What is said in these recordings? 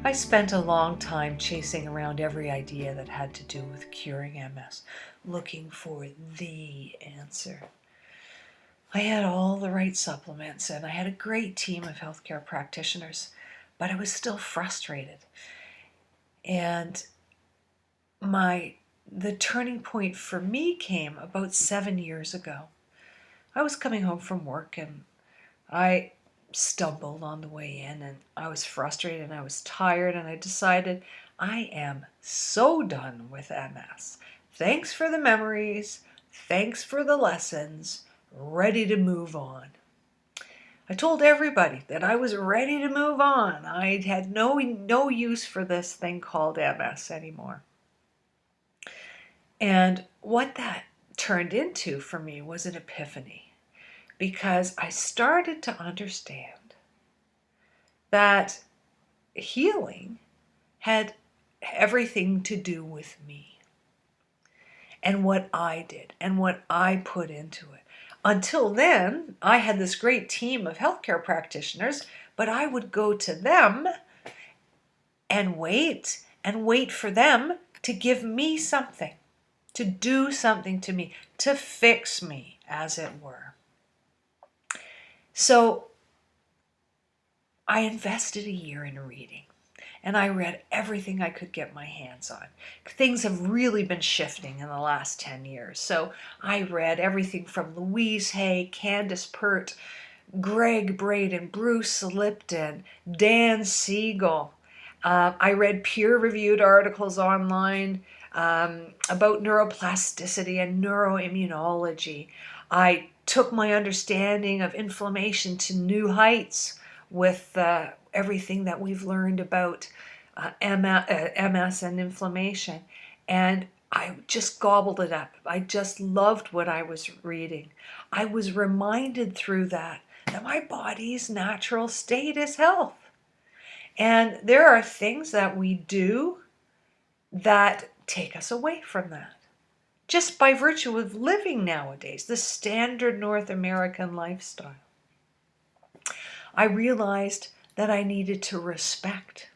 I spent a long time chasing around every idea that had to do with curing MS, looking for the answer. I had all the right supplements and I had a great team of healthcare practitioners, but I was still frustrated. And the turning point for me came about 7 years ago. I was coming home from work and I stumbled on the way in and I was frustrated and I was tired and I decided I am so done with MS. Thanks for the memories. Thanks for the lessons. Ready to move on. I told everybody that I was ready to move on. I had no use for this thing called MS anymore. And what that turned into for me was an epiphany, because I started to understand that healing had everything to do with me and what I did and what I put into it. Until then, I had this great team of healthcare practitioners, but I would go to them and wait for them to give me something, to do something to me, to fix me, as it were. So I invested a year in reading, and I read everything I could get my hands on. Things have really been shifting in the last 10 years. So I read everything from Louise Hay, Candace Pert, Greg Braden, Bruce Lipton, Dan Siegel. I read peer-reviewed articles online about neuroplasticity and neuroimmunology. I took my understanding of inflammation to new heights with everything that we've learned about MS and inflammation. And I just gobbled it up. I just loved what I was reading. I was reminded through that my body's natural state is health. And there are things that we do that take us away from that, just by virtue of living nowadays, the standard North American lifestyle. I realized that I needed to respect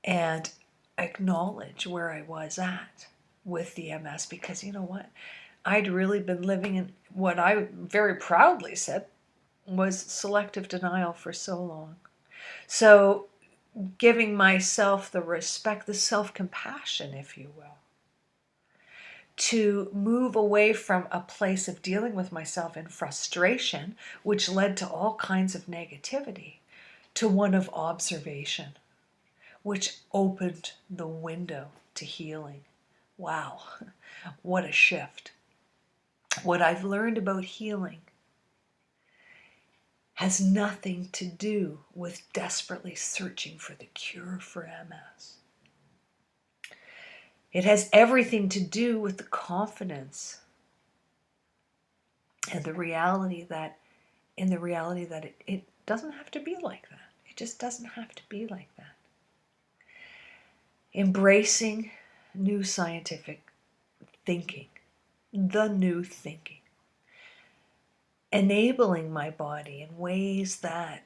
and acknowledge where I was at with the MS, because you know what? I'd really been living in what I very proudly said was selective denial for so long. So giving myself the respect, the self-compassion, if you will, to move away from a place of dealing with myself in frustration, which led to all kinds of negativity, to one of observation, which opened the window to healing. Wow, what a shift. What I've learned about healing has nothing to do with desperately searching for the cure for MS. It has everything to do with the confidence and the reality that it doesn't have to be like that. It just doesn't have to be like that. Embracing new scientific thinking, the new thinking, enabling my body in ways that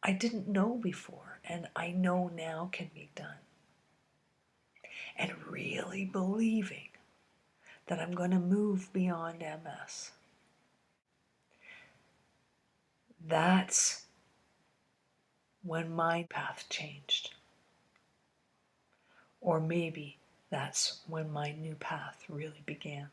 I didn't know before and I know now can be done. And really believing that I'm going to move beyond MS. That's when my path changed. Or maybe that's when my new path really began.